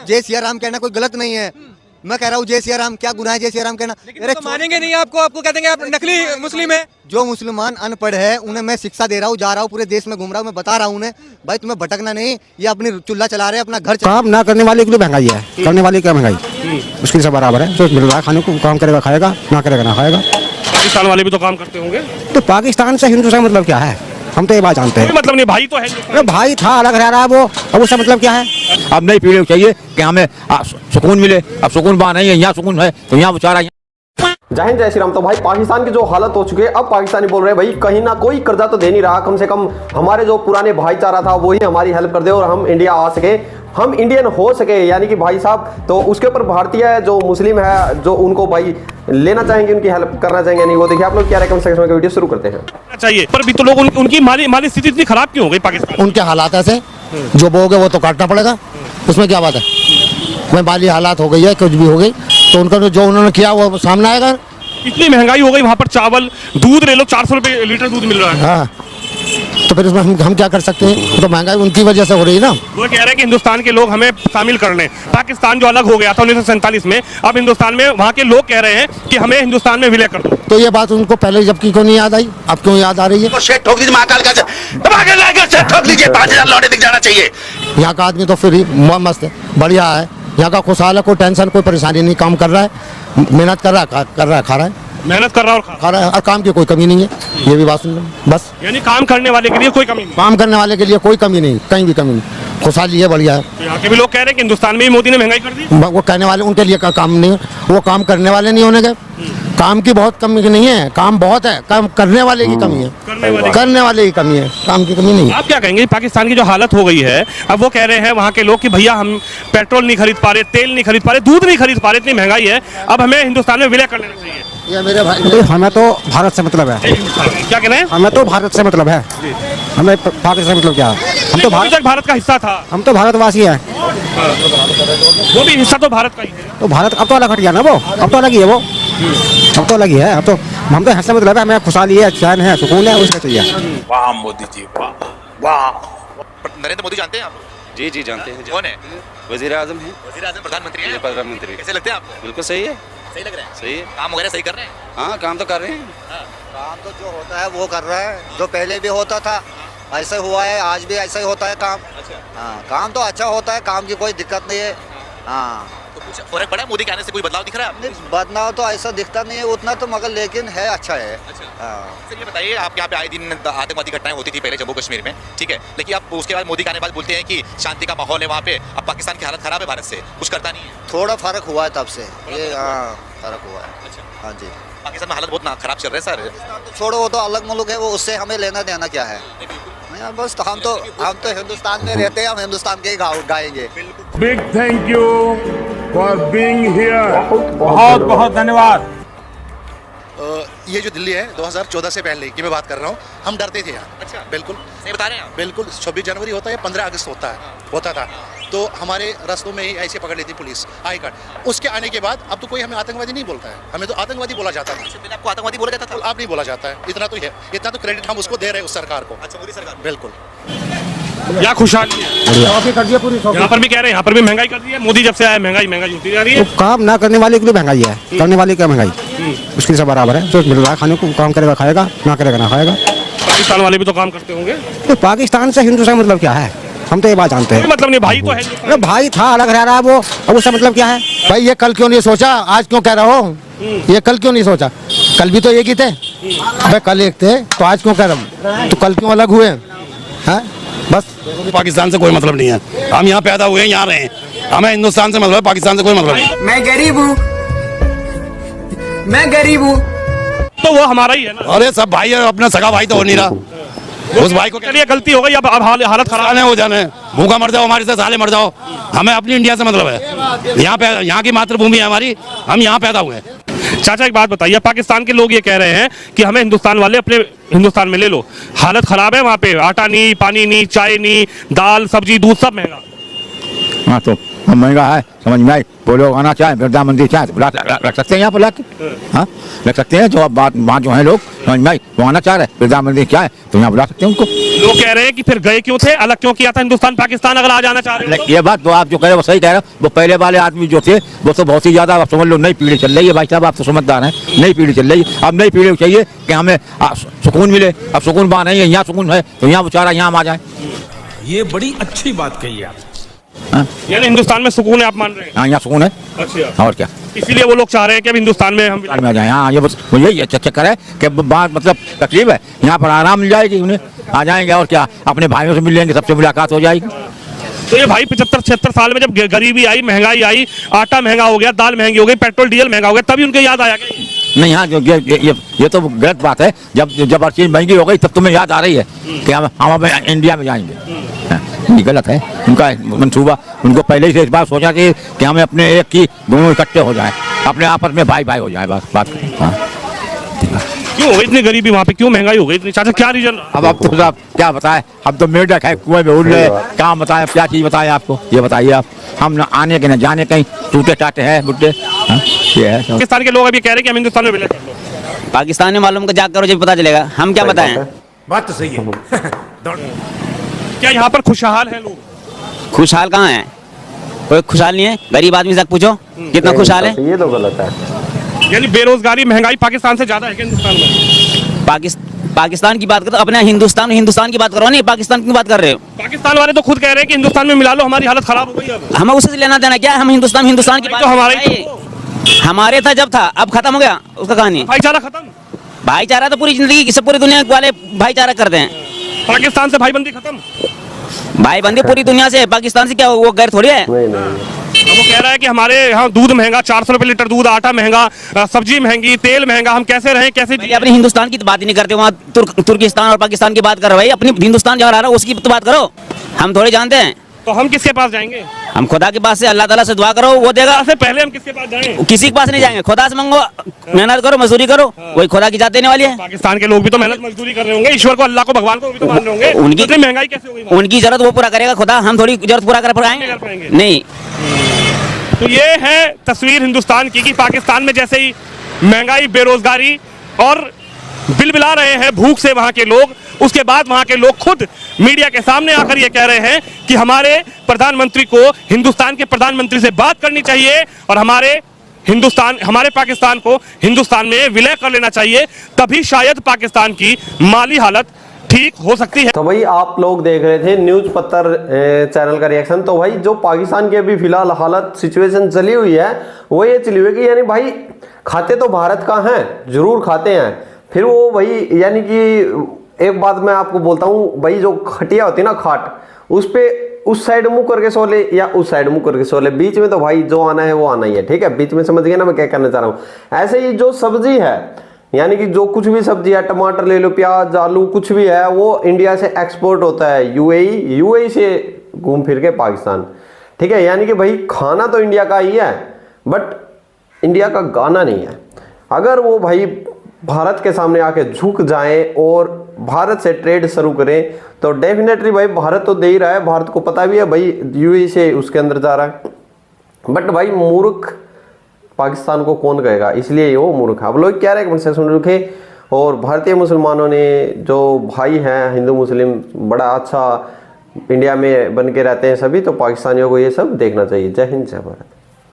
जय सिया राम कहना कोई गलत नहीं है। मैं कह रहा हूँ जय सिया राम, क्या गुनाह है जय सिया राम कहना? लेकिन तो मानेंगे नहीं आपको कह देंगे आप नकली मुस्लिम है। जो मुसलमान अनपढ़ है उन्हें मैं शिक्षा दे रहा हूँ, जा रहा हूँ पूरे देश में घूम रहा हूँ, मैं बता रहा हूँ उन्हें भाई तुम्हें भटकना नहीं, ये अपनी चुल्ला चला रहे हैं, अपना घर काम ना करने वाले के लिए महंगाई है, करने वाले क्या महंगाई उसके से बराबर है। जो मिल रहा है खाने को, काम करेगा खाएगा, ना करेगा ना खाएगा। पाकिस्तान वाले भी तो काम करते होंगे। तो पाकिस्तान से हिंदुस्तान मतलब क्या है, हम तो ये बात जानते हैं। मतलब नहीं, भाई तो है। अरे भाई था, अलग रह रहा है वो, अब उसका मतलब क्या है? अब नई पीढ़ी को चाहिए कि हमें सुकून मिले। अब सुकून वहाँ नहीं है, यहाँ सुकून है तो यहाँ बेचारा। जय हिंद जय श्री राम। तो भाई पाकिस्तान की जो हालत हो चुकी है, अब पाकिस्तानी बोल रहे हैं भाई कहीं ना कोई कर्जा तो दे नहीं रहा, कम से कम हमारे जो पुराने भाईचारा था वही हमारी हेल्प कर दे और हम इंडिया आ सके, हम इंडियन हो सके। यानी कि भाई साहब तो उसके ऊपर भारतीय जो मुस्लिम है जो उनको भाई लेना चाहेंगे, उनकी हेल्प करना चाहेंगे नहीं, वो देखिए आप लोग क्या कमेंट सेक्शन में वीडियो शुरू करते हैं। चाहिए पर भी तो लोग उनकी माली स्थिति इतनी खराब क्यों हो गई पाकिस्तान? उनके हालात ऐसे, जो बोगे वो तो काटना पड़ेगा, उसमें क्या बात है? कोई माली हालात हो गई है, कुछ भी हो गई तो उनका जो उन्होंने किया वो सामने आएगा। इतनी महंगाई हो गई, वहाँ पर चावल दूध ले लो 400 रुपए लीटर दूध मिल रहा है। हाँ, तो फिर उसमें हम क्या कर सकते हैं? तो महंगाई उनकी वजह से हो रही है ना। वो कह रहे हैं कि हिंदुस्तान के लोग हमें शामिल कर लें। पाकिस्तान जो अलग हो गया था 1947 में, अब हिंदुस्तान में वहाँ के लोग कह रहे हैं कि हमें हिंदुस्तान में विलय कर दो। तो ये बात उनको पहले जब क्यों नहीं याद आई, अब क्यों याद आ रही है? ठोक दीजिए महाकाल का, ठोक लीजिए, 5000 लौटे दिख जाना चाहिए। यहाँ का आदमी तो फिर ही मस्त है, बढ़िया है, यहाँ का खुशहाल है, कोई टेंशन कोई परेशानी नहीं, काम कर रहा है, मेहनत कर रहा है, खा रहा है, मेहनत कर रहा है और खा रहा है, और काम की कोई कमी नहीं है। ये भी बात सुन लो बस। यानी काम करने वाले के लिए कोई कमी नहीं, काम करने वाले के लिए कोई कमी नहीं, कहीं भी कमी नहीं, खुशहाली है, बढ़िया है। तो यहाँ के भी लोग कह रहे हैं कि हिंदुस्तान में ही मोदी ने महंगाई कर दी। वो कहने वाले उनके लिए काम नहीं, वो काम करने वाले नहीं होने गए। काम की बहुत कमी नहीं है, काम बहुत है, काम करने वाले की कमी है, करने वाले की कमी है, काम की कमी नहीं है। आप क्या कहेंगे पाकिस्तान की जो हालत हो गई है? अब वो कह रहे हैं वहाँ के लोग कि भैया हम पेट्रोल नहीं खरीद पा रहे, तेल नहीं खरीद पा रहे, दूध नहीं खरीद पा रहे, इतनी महंगाई है, अब हमें हिंदुस्तान में विलय कर लेना चाहिए। ये मेरे भाई, हमें तो भारत से मतलब है। क्या कह रहे हैं? हमें तो भारत से मतलब है, हमें पाकिस्तान से मतलब क्या है? हम तो भारत का हिस्सा था, हम तो भारतवासी हैं। वो भी हिस्सा तो भारत का ही है। तो भारत अब तो अलग हट गया ना, वो अब तो अलग ही है, वो अब तो अलग ही है। अब तो हम तो हिस्सा मतलब है, हमें खुशहाली है, चैन है, सुकून है, उसका चाहिए। वाह मोदी जी, वाह वाह। नरेंद्र मोदी जानते हैं आप? जी जी जानते हैं। कौन है? वजीर आजम है। वजीर आजम, प्रधानमंत्री है। प्रधानमंत्री कैसे लगते हैं आपको? बिल्कुल सही है। सही लग रहा है? सही है। काम वगैरह सही कर रहे हैं? हाँ काम तो कर रहे हैं। काम तो जो होता है वो कर रहा है, जो पहले भी होता था ऐसा हुआ है, आज भी ऐसा ही होता है काम। हाँ काम तो अच्छा होता है, काम की कोई दिक्कत नहीं है। हाँ तो कुछ फर्क पड़ा मोदी के आने से? कोई बदलाव दिख रहा है? नहीं बदलाव तो ऐसा दिखता नहीं है उतना तो, मगर लेकिन है अच्छा है। हाँ चलिए बताइए, आप यहाँ पे आए दिन आतंकवादी घटनाएं होती थी पहले जम्मू कश्मीर में, ठीक है, लेकिन आप उसके बाद मोदी के आने के बाद बोलते हैं कि शांति का माहौल है वहाँ पे, अब पाकिस्तान की हालत खराब है, भारत से कुछ करता नहीं है। थोड़ा फर्क हुआ है तब से, ये हाँ फर्क हुआ है। अच्छा हाँ जी, पाकिस्तान में हालत बहुत खराब चल रहा है सर। तो छोड़ो, वो तो अलग मुल्क है, वो उससे हमें लेना देना क्या है? नहीं बस तो हम तो हिंदुस्तान में रहते हैं, हम हिंदुस्तान के ही गाएंगे। Big thank you for being here. बहुत बहुत धन्यवाद। ये जो दिल्ली है 2014 से पहले की मैं बात कर रहा हूँ, हम डरते थे यहाँ। अच्छा बिल्कुल सही बता रहे हैं आप? बिल्कुल 26 जनवरी होता है, 15 अगस्त होता था, तो हमारे रास्तों में ही ऐसे पकड़ लेती पुलिस आई कार्ड। उसके आने के बाद अब तो कोई हमें आतंकवादी नहीं बोलता है, हमें तो आतंकवादी बोला जाता था। पहले आपको आतंकवादी बोला जाता था? अब नहीं बोला जाता है, इतना तो है, इतना तो क्रेडिट हम उसको दे रहे हैं उस सरकार को। अच्छा मोदी सरकार बिल्कुल। क्या खुशहाली है यहाँ पर भी कह रहे हैं, यहाँ पर भी महंगाई कर दी है मोदी जब से आया, महंगाई होती जा रही है। तो काम ना करने वाले के लिए महंगाई है, करने वाले क्या महंगाई उसके से बराबर है। जो मिल रहा है खाने को, काम करेगा खाएगा, ना करेगा ना खाएगा। पाकिस्तान वाले भी तो काम करते होंगे। तो पाकिस्तान से हिंदुस्तान मतलब क्या है, हम तो ये बात जानते हैं। मतलब नहीं, भाई तो है। अरे भाई था, अलग रह रहा है वो, अब उसका मतलब क्या है? भाई ये कल क्यों नहीं सोचा, आज क्यों कह रहा हो? ये कल क्यों नहीं सोचा? कल भी तो एक ही थे, भाई कल एक थे तो आज क्यों कह रहा हूँ? तो कल क्यों अलग हुए हैं? बस पाकिस्तान से कोई मतलब नहीं है, हम यहाँ पैदा हुए हैं, यहाँ रहे हैं, हमें हिंदुस्तान से मतलब है, पाकिस्तान से कोई मतलब नहीं। मैं गरीब हूँ तो वो हमारा ही है ना। अरे सब भाई है, अपना सगा भाई तो हो नहीं रहा। उस भाई को चलिए गलती हो गई, अब हालत खराब हो जाने, भूखा मर जाओ, हमारे से साले मर जाओ, हमें अपनी इंडिया से मतलब है। यहाँ की मातृभूमि है हमारी, हम यहाँ पैदा हुए हैं। चाचा एक बात बताइए, पाकिस्तान के लोग ये कह रहे हैं कि हमें हिंदुस्तान वाले अपने हिंदुस्तान में ले लो, हालत खराब है वहाँ पे, आटा नहीं, पानी नहीं, चाय नहीं, दाल सब्जी दूध सब महंगा। हाँ तो महंगा है, समझ में आई। वो लोग आना चाहे, प्रधानमंत्री चाहे रख सकते हैं यहाँ पर लाके, हाँ रख सकते हैं। जो बात जो है लोग समझ में आई, वो आना चाह रहे, प्रधानमंत्री क्या है तो यहाँ बुला सकते हैं उनको। लोग कह रहे हैं कि फिर गए क्यों थे, अलग क्यों किया था हिंदुस्तान पाकिस्तान, अगर आ जाना चाह रहे हो तो? ये बात तो आप जो कह रहे हो वो सही कह रहे हो। वो पहले वाले आदमी जो थे वो तो बहुत ही ज्यादा, आप समझ लो नई पीढ़ी चल रही है भाई साहब, आप तो समझदार हैं, नई पीढ़ी चल रही है। अब नई पीढ़ी को चाहिए कि हमें सुकून मिले। अब सुकून वहाँ नहीं है, यहाँ सुकून है तो यहाँ बेचारा यहाँ आ जाए। ये बड़ी अच्छी बात कही आप। यानी हिंदुस्तान में सुकून है, आप मान रहे हैं? हाँ यहाँ सुकून है। अच्छा, और क्या, इसीलिए वो लोग चाह रहे हैं कि अब हिंदुस्तान में हम आ जाए। हाँ ये बस यही चक्कर है कि बात मतलब तकलीफ है, यहाँ पर आराम मिल जाएगी उन्हें, आ जाएंगे और क्या, अपने भाइयों से मिल लेंगे, सबसे मुलाकात हो जाएगी। तो ये भाई 75-76 साल में जब गरीबी आई, महंगाई आई, आटा महंगा हो गया, दाल महंगी हो गई, पेट्रोल डीजल महंगा हो गया, तभी उनको याद आया क्या? नहीं हाँ, जो ये तो गलत बात है। जब हर चीज महंगी हो गई तब तुम्हें याद आ रही है कि हम इंडिया में जाएंगे। ये गलत है उनका मंसूबा। उनको पहले ही से इस बात सोचना चाहिए कि हमें अपने एक की दोनों इकट्ठे हो जाए, अपने आपस में भाई भाई हो जाए, बस बात। हाँ क्यों हो गई इतनी गरीबी वहाँ पे, क्यों महंगाई हो गई इतनी? चाचा क्या रीजन? अब तो साहब क्या बताएं, हम तो मेढक है, कुएं में उड़ रहे, क्या बताएं, क्या चीज बताएं आपको, ये बताइए आप। हम न आने के न जाने, कहीं टूटे टाटे हैं बुड्ढे। ये है पाकिस्तान के लोग अभी कह रहे हैं कि हम हिंदुस्तान में विलय कर लो। पाकिस्तान में मालूम का जाकर करो जब पता चलेगा, हम क्या बताएं। बात तो सही है। क्या यहाँ पर खुशहाल है लोग? खुशहाल कहाँ है, कोई खुशहाल नहीं है। गरीब आदमी से पूछो कितना खुशहाल है। ये तो गलत है। यानी बेरोजगारी महंगाई पाकिस्तान से ज्यादा है क्या हिंदुस्तान में? पाकिस्तान की बात करो, अपना हिंदुस्तान की बात करो, नहीं पाकिस्तान की बात कर रहे हो। पाकिस्तान वाले तो खुद कह रहे हैं कि हिंदुस्तान में मिला लो, हमारी हालत खराब हो गई। अब हमें उससे लेना देना क्या है, हम हिंदुस्तान की बात तो हमारे था जब था, अब खत्म हो गया उसका कहानी। भाईचारा खत्म, भाईचारा तो पूरी जिंदगी पूरी दुनिया वाले भाईचारा करते हैं। पाकिस्तान से भाईबंदी खत्म, भाईबंदी पूरी दुनिया से, पाकिस्तान से क्या वो गैर थोड़ी है। वो कह रहा है कि हमारे यहाँ दूध महंगा, 400 रुपए लीटर दूध, आटा महंगा, सब्जी महंगी, तेल महंगा, हम कैसे रहें, कैसे जिए? अपने हिंदुस्तान की तो बात ही नहीं करते, वहाँ तुर्किस्तान और पाकिस्तान की बात कर रहे, अपनी हिंदुस्तान जहाँ रहा है उसकी तो बात करो। हम थोड़े जानते हैं। तो हम किसके पास जाएंगे? हम खुदा के पास से, अल्लाह ताला से दुआ करो, वो देगा। से पहले हम किसके पास जाएं? किसी के पास नहीं जाएंगे, खुदा से मांगो, मेहनत करो, मजदूरी करो, वही खुदा की जात देने वाली है। पाकिस्तान के लोग भी तो मेहनत मजदूरी कर रहे होंगे, ईश्वर को, अल्लाह को, भगवान को भी तो मान रहे होंगे। उनकी इतनी महंगाई कैसे होगी? उनकी जरूरत वो पूरा करेगा खुदा, हम थोड़ी जरूरत पूरा कर पाएंगे नहीं। तो ये है तस्वीर हिंदुस्तान की कि पाकिस्तान में जैसे ही महंगाई, बेरोजगारी और बिलबिला रहे हैं भूख से वहां के लोग, उसके बाद वहां के लोग खुद मीडिया के सामने आकर ये कह रहे हैं कि हमारे प्रधानमंत्री को हिंदुस्तान के प्रधानमंत्री से बात करनी चाहिए और हमारे पाकिस्तान को हिंदुस्तान में विलय कर लेना चाहिए, तभी शायद पाकिस्तान की माली हालत ठीक हो सकती है। तो भाई आप लोग देख रहे थे न्यूज पत्तर चैनल का रिएक्शन। तो भाई जो पाकिस्तान की अभी फिलहाल हालत सिचुएशन चली हुई है वो ये चली हुई है कि यानी भाई खाते तो भारत का है, जरूर खाते हैं, फिर वो भाई यानी कि एक बात मैं आपको बोलता हूँ भाई, जो खटिया होती है ना खाट, उस पे उस साइड मुंह करके सो ले या उस साइड मुंह करके सो ले, बीच में तो भाई जो आना है वो आना ही है। ठीक है, बीच में समझ गए ना मैं क्या कहना चाह रहा हूँ। ऐसे ही जो सब्जी है, यानी कि जो कुछ भी सब्जी है, टमाटर ले लो, प्याज, आलू, कुछ भी है, वो इंडिया से एक्सपोर्ट होता है यूएई से घूम फिर के पाकिस्तान। ठीक है, यानी कि भाई खाना तो इंडिया का ही है बट इंडिया का गाना नहीं है। अगर वो भाई भारत के सामने आके झुक जाएं और भारत से ट्रेड शुरू करें तो डेफिनेटली भाई भारत तो दे ही रहा है, भारत को पता भी है भाई यूएई से उसके अंदर जा रहा है, बट भाई मूर्ख पाकिस्तान को कौन कहेगा, इसलिए वो मूर्ख है। अब लोग क्या रहे कमेंट सेक्शन में लिखे। और भारतीय मुसलमानों ने जो भाई हैं हिंदू मुस्लिम बड़ा अच्छा इंडिया में बन के रहते हैं सभी, तो पाकिस्तानियों को ये सब देखना चाहिए। जय हिंद, जय भारत।